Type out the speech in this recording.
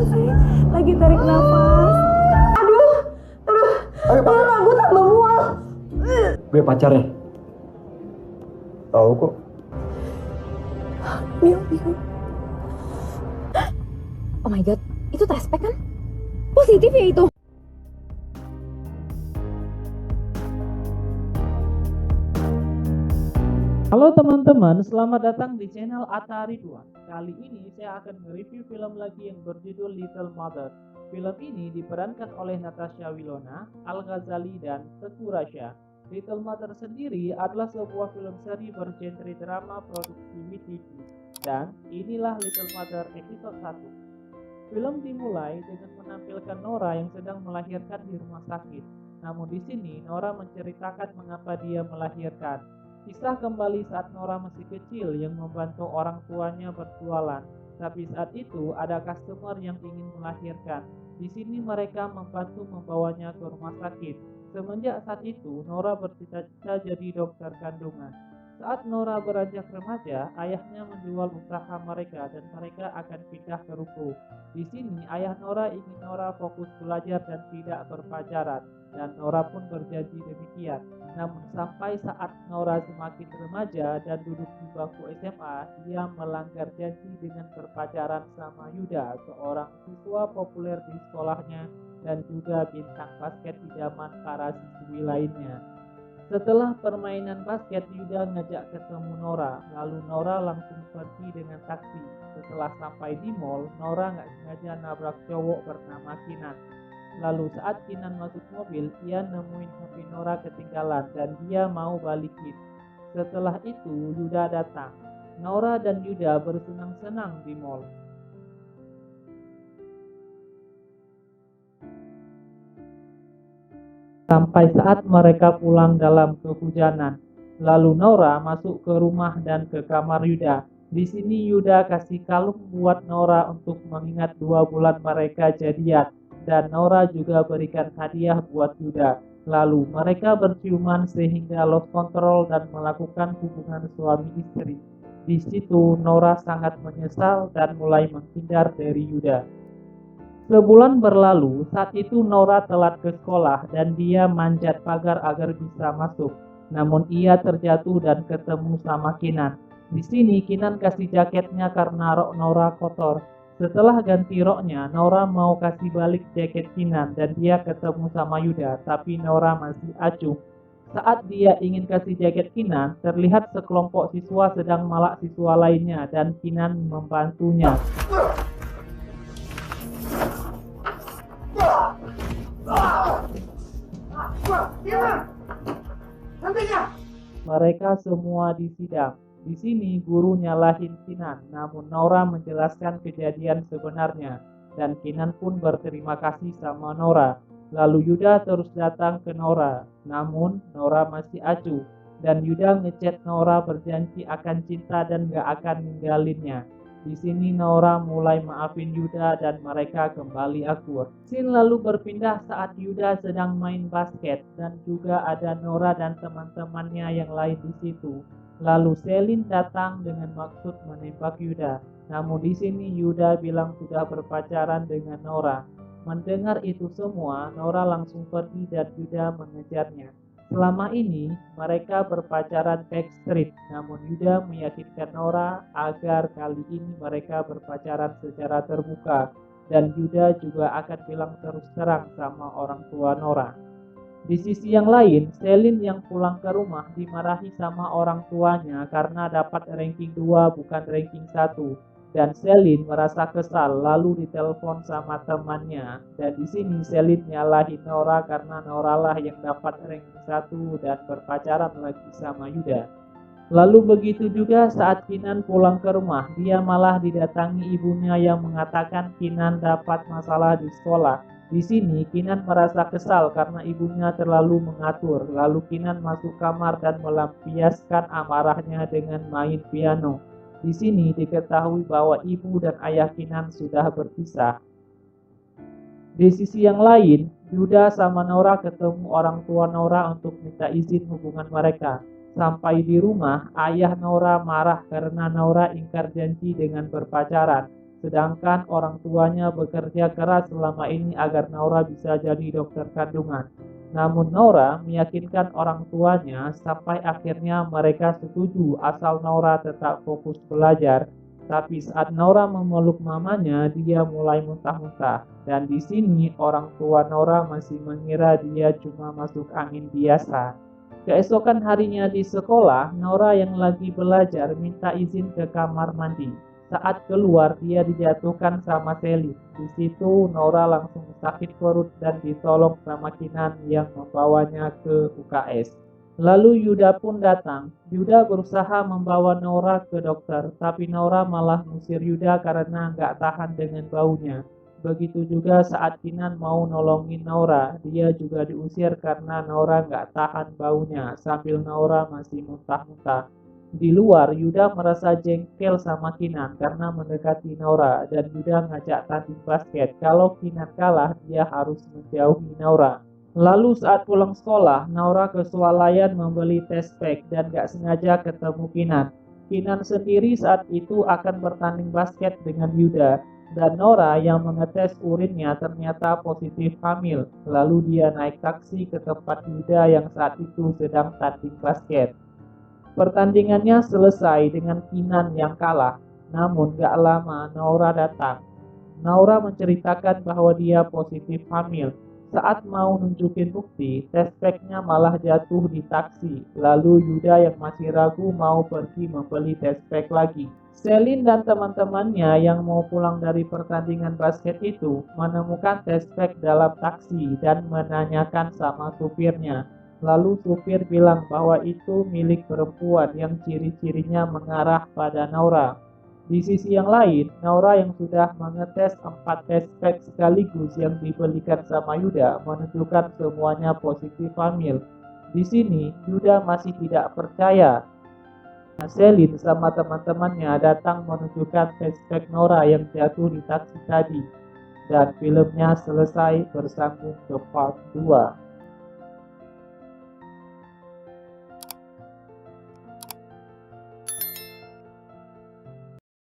saya lagi tarik nafas. Aduh, Ayo, Pak. gue tambah mual. Gue pacarnya. Tahu kok. Mio. Oh my god, itu tespek kan? Positif ya itu? Halo teman-teman, selamat datang di channel Atta Ridwan. Kali ini saya akan mereview film lagi yang berjudul Little Mother. Film ini diperankan oleh Natasha Wilona, Al Ghazali, dan Teuku Rasya. Little Mother sendiri adalah sebuah film seri bergenre drama produksi WeTV. Dan inilah Little Mother episode 1. Film dimulai dengan menampilkan Nora yang sedang melahirkan di rumah sakit. Namun di sini Nora menceritakan mengapa dia melahirkan. Kisah kembali saat Nora masih kecil yang membantu orang tuanya berjualan. Tapi saat itu ada customer yang ingin melahirkan. Di sini mereka membantu membawanya ke rumah sakit. Semenjak saat itu Nora bercita-cita jadi dokter kandungan. Saat Nora beranjak remaja, ayahnya menjual usaha mereka dan mereka akan pindah ke ruko. Di sini ayah Nora ingin Nora fokus belajar dan tidak berpacaran, dan Nora pun berjanji demikian. Namun sampai saat Nora semakin remaja dan duduk di bangku SMA, dia melanggar janji dengan berpacaran sama Yuda, seorang siswa populer di sekolahnya dan juga bintang basket di zaman para siswi lainnya. Setelah permainan basket, Yuda ngajak ketemu Nora, lalu Nora langsung pergi dengan taksi. Setelah sampai di mall, Nora nggak sengaja nabrak cowok bernama Kinan. Lalu saat Kinan masuk mobil, ia nemuin HP Nora ketinggalan dan dia mau balikin. Setelah itu, Yuda datang. Nora dan Yuda bersenang-senang di mall. Sampai saat mereka pulang dalam kehujanan. Lalu Nora masuk ke rumah dan ke kamar Yuda. Di sini Yuda kasih kalung buat Nora untuk mengingat 2 bulan mereka jadian. Dan Nora juga berikan hadiah buat Yuda. Lalu mereka berciuman sehingga lost control dan melakukan hubungan suami istri. Di situ Nora sangat menyesal dan mulai menghindar dari Yuda. Sebulan berlalu, saat itu Nora telat ke sekolah dan dia manjat pagar agar bisa masuk. Namun ia terjatuh dan ketemu sama Kinan. Di sini Kinan kasih jaketnya karena rok Nora kotor. Setelah ganti roknya, Nora mau kasih balik jaket Kinan dan dia ketemu sama Yuda, tapi Nora masih acuh. Saat dia ingin kasih jaket Kinan, terlihat sekelompok siswa sedang malak siswa lainnya dan Kinan membantunya. Mereka semua disidang. Di sini guru nyalahin Kinan, namun Nora menjelaskan kejadian sebenarnya dan Kinan pun berterima kasih sama Nora. Lalu Yuda terus datang ke Nora, namun Nora masih acuh dan Yuda ngechat Nora berjanji akan cinta dan gak akan ninggalinnya. Di sini Nora mulai maafin Yuda dan mereka kembali akur. Scene lalu berpindah saat Yuda sedang main basket dan juga ada Nora dan teman-temannya yang lain di situ. Lalu Selin datang dengan maksud menembak Yuda. Namun di sini Yuda bilang sudah berpacaran dengan Nora. Mendengar itu semua, Nora langsung pergi dan Yuda mengejarnya. Selama ini mereka berpacaran backstreet, namun Yuda meyakinkan Nora agar kali ini mereka berpacaran secara terbuka dan Yuda juga akan bilang terus terang sama orang tua Nora. Di sisi yang lain, Selin yang pulang ke rumah dimarahi sama orang tuanya karena dapat ranking 2 bukan ranking 1. Dan Selin merasa kesal lalu ditelepon sama temannya. Dan di sini Selin nyalahin Nora karena Nora lah yang dapat ranking 1 dan berpacaran lagi sama Yuda. Lalu begitu juga saat Kinan pulang ke rumah, dia malah didatangi ibunya yang mengatakan Kinan dapat masalah di sekolah. Di sini Kinan merasa kesal karena ibunya terlalu mengatur. Lalu Kinan masuk kamar dan melampiaskan amarahnya dengan main piano. Di sini diketahui bahwa ibu dan ayah Kinan sudah berpisah. Di sisi yang lain, Yuda sama Nora ketemu orang tua Nora untuk minta izin hubungan mereka. Sampai di rumah, ayah Nora marah karena Nora ingkar janji dengan berpacaran. sedangkan orang tuanya bekerja keras selama ini agar Naura bisa jadi dokter kandungan. Namun Naura meyakinkan orang tuanya sampai akhirnya mereka setuju asal Naura tetap fokus belajar. Tapi saat Naura memeluk mamanya, dia mulai muntah-muntah. Dan di sini orang tua Naura masih mengira dia cuma masuk angin biasa. Keesokan harinya di sekolah, Naura yang lagi belajar minta izin ke kamar mandi. Saat keluar, dia dijatuhkan sama Selin. Di situ Naura langsung sakit perut dan ditolong sama Kinan yang membawanya ke UKS. Lalu Yuda pun datang. Yuda berusaha membawa Naura ke dokter, tapi Naura malah ngusir Yuda karena nggak tahan dengan baunya. Begitu juga saat Kinan mau nolongin Naura, dia juga diusir karena Naura nggak tahan baunya, sambil Naura masih muntah-muntah. Di luar, Yuda merasa jengkel sama Kinan karena mendekati Naura, dan Yuda ngajak tanding basket. Kalau Kinan kalah, dia harus menjauhi Naura. Lalu saat pulang sekolah, Naura ke swalayan membeli test pack dan gak sengaja ketemu Kinan. Kinan sendiri saat itu akan bertanding basket dengan Yuda, dan Naura yang mengetes urinnya ternyata positif hamil. Lalu dia naik taksi ke tempat Yuda yang saat itu sedang tanding basket. Pertandingannya selesai dengan Kinan yang kalah, namun gak lama Naura datang. Naura menceritakan bahwa dia positif hamil. Saat mau nunjukin bukti, test pack-nya malah jatuh di taksi. Lalu Yuda yang masih ragu mau pergi membeli test pack lagi. Selin dan teman-temannya yang mau pulang dari pertandingan basket itu menemukan test pack dalam taksi dan menanyakan sama supirnya. Lalu supir bilang bahwa itu milik perempuan yang ciri-cirinya mengarah pada Naura. Di sisi yang lain, Naura yang sudah mengetes 4 test pack sekaligus yang dibelikan sama Yuda menunjukkan semuanya positif hamil. Di sini, Yuda masih tidak percaya. Selin sama teman-temannya datang menunjukkan test pack Naura yang jatuh di taksi tadi. Dan filmnya selesai bersambung ke part 2.